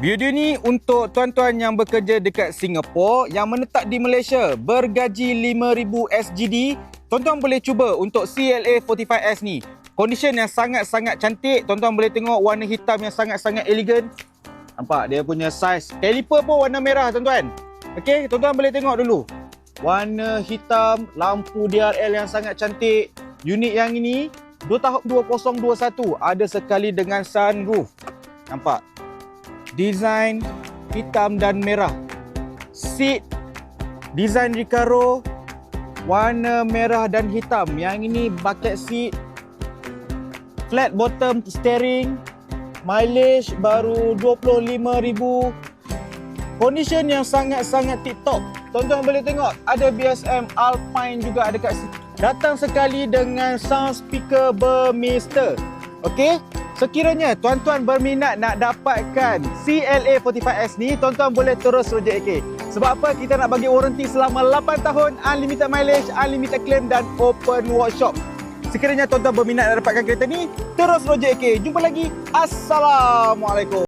Video ni untuk tuan-tuan yang bekerja dekat Singapura yang menetap di Malaysia bergaji 5,000 SGD. Tuan-tuan boleh cuba untuk CLA 45S ni. Condition yang sangat-sangat cantik. Tuan-tuan boleh tengok warna hitam yang sangat-sangat elegan. Nampak dia punya saiz. Caliper pun warna merah tuan-tuan. Okey, tuan-tuan boleh tengok dulu. Warna hitam, lampu DRL yang sangat cantik. Unit yang ini 2 tahun 2021 ada sekali dengan sunroof. Nampak? Design hitam dan merah. Seat design Recaro warna merah dan hitam. Yang ini bucket seat. Flat bottom steering. Mileage baru 25,000. Condition yang sangat-sangat tip-top. Tuan-tuan boleh tengok ada BSM Alpine juga ada kat sini. Datang sekali dengan sound speaker Burmester. Okey? Sekiranya tuan-tuan berminat nak dapatkan CLA 45S ni, tuan-tuan boleh terus Rojek AK. Sebab apa? Kita nak bagi warranty selama 8 tahun, unlimited mileage, unlimited claim dan open workshop. Sekiranya tuan-tuan berminat nak dapatkan kereta ni, terus Rojek AK. Jumpa lagi. Assalamualaikum.